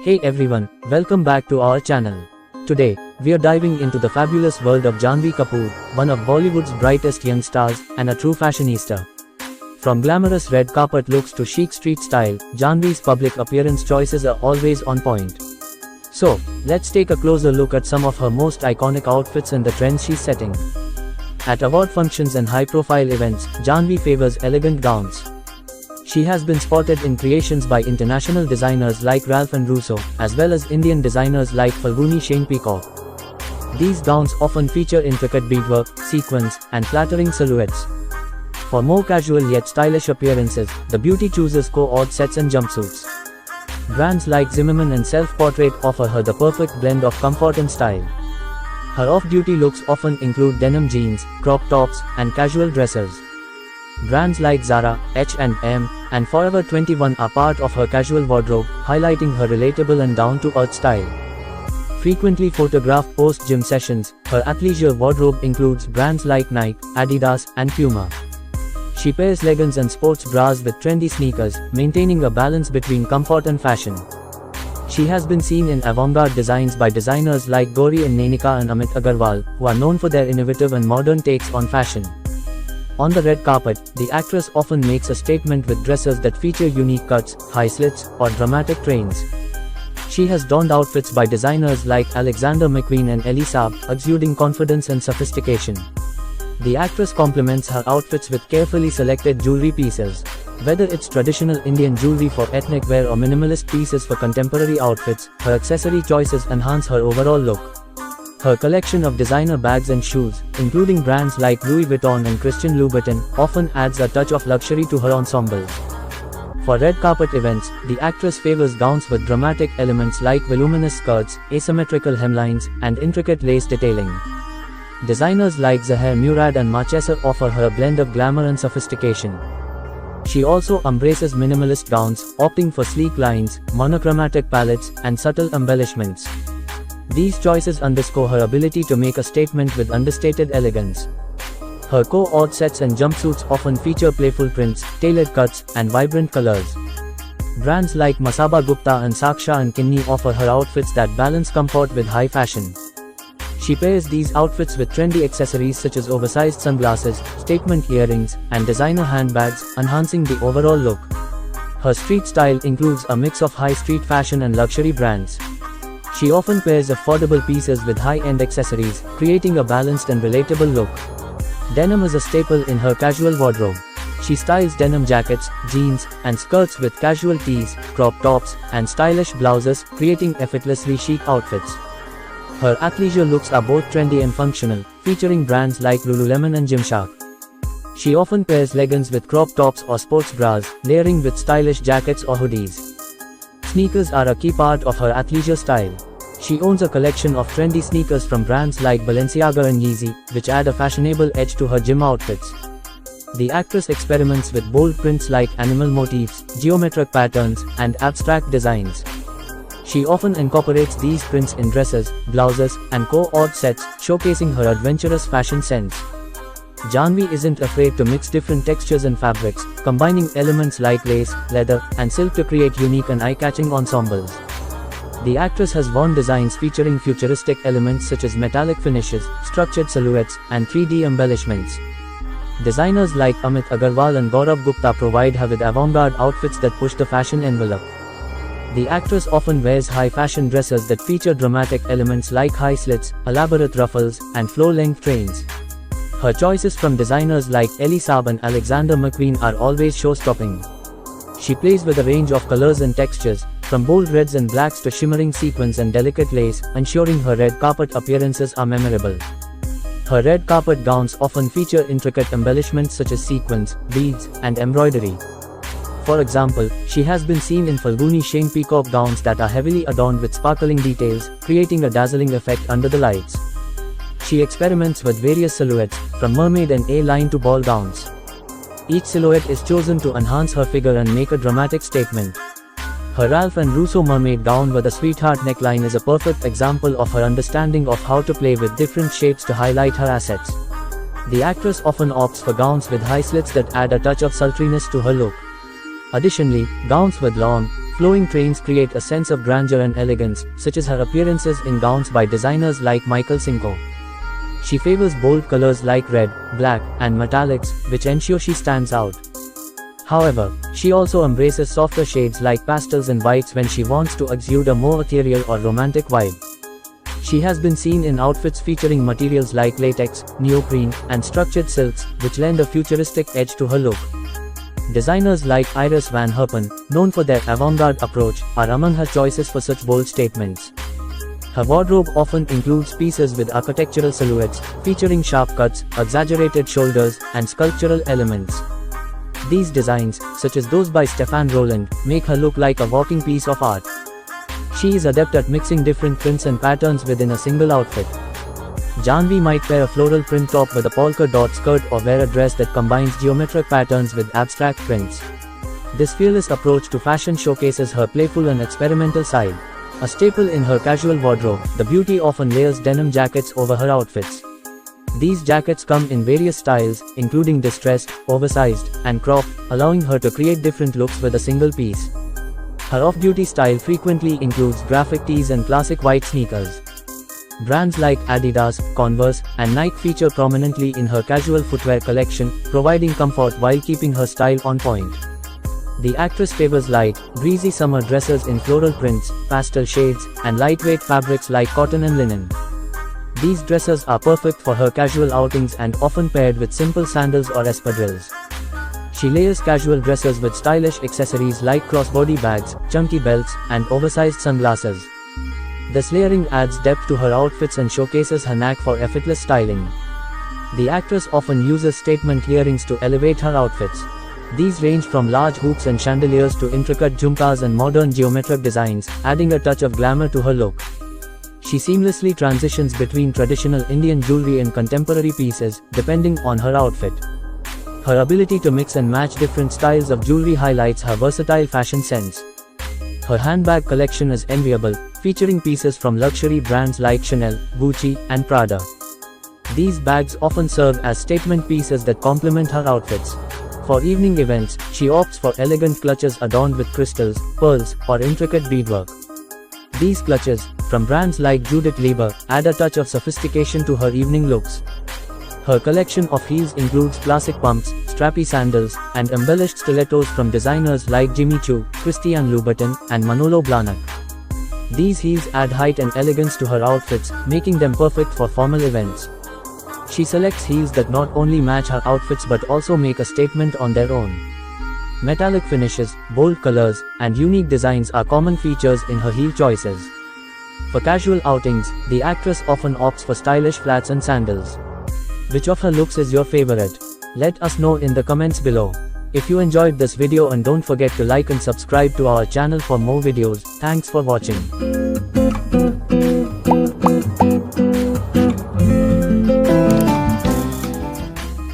Hey everyone, welcome back to our channel. Today, we are diving into the fabulous world of Janhvi Kapoor, one of Bollywood's brightest young stars, and a true fashionista. From glamorous red carpet looks to chic street style, Janhvi's public appearance choices are always on point. So, let's take a closer look at some of her most iconic outfits and the trends she's setting. At award functions and high-profile events, Janhvi favors elegant gowns. She has been spotted in creations by international designers like Ralph and Russo, as well as Indian designers like Falguni Shane Peacock. These gowns often feature intricate beadwork, sequins, and flattering silhouettes. For more casual yet stylish appearances, the beauty chooses co-ord sets and jumpsuits. Brands like Zimmermann and Self Portrait offer her the perfect blend of comfort and style. Her off-duty looks often include denim jeans, crop tops, and casual dressers. Brands like Zara, H&M, and Forever 21 are part of her casual wardrobe, highlighting her relatable and down-to-earth style. Frequently photographed post-gym sessions, her athleisure wardrobe includes brands like Nike, Adidas, and Puma. She pairs leggings and sports bras with trendy sneakers, maintaining a balance between comfort and fashion. She has been seen in avant-garde designs by designers like Gauri and Nainika and Amit Agarwal, who are known for their innovative and modern takes on fashion. On the red carpet, the actress often makes a statement with dresses that feature unique cuts, high slits, or dramatic trains. She has donned outfits by designers like Alexander McQueen and Elie Saab, exuding confidence and sophistication. The actress complements her outfits with carefully selected jewelry pieces. Whether it's traditional Indian jewelry for ethnic wear or minimalist pieces for contemporary outfits, her accessory choices enhance her overall look. Her collection of designer bags and shoes, including brands like Louis Vuitton and Christian Louboutin, often adds a touch of luxury to her ensembles. For red carpet events, the actress favors gowns with dramatic elements like voluminous skirts, asymmetrical hemlines, and intricate lace detailing. Designers like Zaher Murad and Machesser offer her a blend of glamour and sophistication. She also embraces minimalist gowns, opting for sleek lines, monochromatic palettes, and subtle embellishments. These choices underscore her ability to make a statement with understated elegance. Her co-ord sets and jumpsuits often feature playful prints, tailored cuts, and vibrant colors. Brands like Masaba Gupta and Saksha and Kinni offer her outfits that balance comfort with high fashion. She pairs these outfits with trendy accessories such as oversized sunglasses, statement earrings, and designer handbags, enhancing the overall look. Her street style includes a mix of high street fashion and luxury brands. She often pairs affordable pieces with high-end accessories, creating a balanced and relatable look. Denim is a staple in her casual wardrobe. She styles denim jackets, jeans, and skirts with casual tees, crop tops, and stylish blouses, creating effortlessly chic outfits. Her athleisure looks are both trendy and functional, featuring brands like Lululemon and Gymshark. She often pairs leggings with crop tops or sports bras, layering with stylish jackets or hoodies. Sneakers are a key part of her athleisure style. She owns a collection of trendy sneakers from brands like Balenciaga and Yeezy, which add a fashionable edge to her gym outfits. The actress experiments with bold prints like animal motifs, geometric patterns, and abstract designs. She often incorporates these prints in dresses, blouses, and co-ord sets, showcasing her adventurous fashion sense. Janhvi isn't afraid to mix different textures and fabrics, combining elements like lace, leather, and silk to create unique and eye-catching ensembles. The actress has worn designs featuring futuristic elements such as metallic finishes, structured silhouettes, and 3D embellishments. Designers like Amit Agarwal and Gaurav Gupta provide her with avant-garde outfits that push the fashion envelope. The actress often wears high-fashion dresses that feature dramatic elements like high slits, elaborate ruffles, and floor-length trains. Her choices from designers like Elie Saab and Alexander McQueen are always show-stopping. She plays with a range of colors and textures, from bold reds and blacks to shimmering sequins and delicate lace, ensuring her red carpet appearances are memorable. Her red carpet gowns often feature intricate embellishments such as sequins, beads, and embroidery. For example, she has been seen in Falguni Shane Peacock gowns that are heavily adorned with sparkling details, creating a dazzling effect under the lights. She experiments with various silhouettes, from mermaid and A-line to ball gowns. Each silhouette is chosen to enhance her figure and make a dramatic statement. Her Ralph and Russo mermaid gown with a sweetheart neckline is a perfect example of her understanding of how to play with different shapes to highlight her assets. The actress often opts for gowns with high slits that add a touch of sultriness to her look. Additionally, gowns with long, flowing trains create a sense of grandeur and elegance, such as her appearances in gowns by designers like Michael Cinco. She favors bold colors like red, black, and metallics, which ensure she stands out. However, she also embraces softer shades like pastels and whites when she wants to exude a more ethereal or romantic vibe. She has been seen in outfits featuring materials like latex, neoprene, and structured silks, which lend a futuristic edge to her look. Designers like Iris Van Herpen, known for their avant-garde approach, are among her choices for such bold statements. Her wardrobe often includes pieces with architectural silhouettes, featuring sharp cuts, exaggerated shoulders, and sculptural elements. These designs, such as those by Stéphane Rolland, make her look like a walking piece of art. She is adept at mixing different prints and patterns within a single outfit. Janhvi might wear a floral print top with a polka dot skirt or wear a dress that combines geometric patterns with abstract prints. This fearless approach to fashion showcases her playful and experimental side. A staple in her casual wardrobe, the beauty often layers denim jackets over her outfits. These jackets come in various styles, including distressed, oversized, and cropped, allowing her to create different looks with a single piece. Her off-duty style frequently includes graphic tees and classic white sneakers. Brands like Adidas, Converse, and Nike feature prominently in her casual footwear collection, providing comfort while keeping her style on point. The actress favors light, breezy summer dresses in floral prints, pastel shades, and lightweight fabrics like cotton and linen. These dresses are perfect for her casual outings and often paired with simple sandals or espadrilles. She layers casual dresses with stylish accessories like crossbody bags, chunky belts, and oversized sunglasses. This layering adds depth to her outfits and showcases her knack for effortless styling. The actress often uses statement earrings to elevate her outfits. These range from large hoops and chandeliers to intricate jhumkas and modern geometric designs, adding a touch of glamour to her look. She seamlessly transitions between traditional Indian jewelry and contemporary pieces, depending on her outfit. Her ability to mix and match different styles of jewelry highlights her versatile fashion sense. Her handbag collection is enviable, featuring pieces from luxury brands like Chanel, Gucci, and Prada. These bags often serve as statement pieces that complement her outfits. For evening events, she opts for elegant clutches adorned with crystals, pearls, or intricate beadwork. These clutches, from brands like Judith Leiber, add a touch of sophistication to her evening looks. Her collection of heels includes classic pumps, strappy sandals, and embellished stilettos from designers like Jimmy Choo, Christian Louboutin, and Manolo Blahnik. These heels add height and elegance to her outfits, making them perfect for formal events. She selects heels that not only match her outfits but also make a statement on their own. Metallic finishes, bold colors, and unique designs are common features in her heel choices. For casual outings, the actress often opts for stylish flats and sandals. Which of her looks is your favorite? Let us know in the comments below. If you enjoyed this video, and don't forget to like and subscribe to our channel for more videos. Thanks for watching.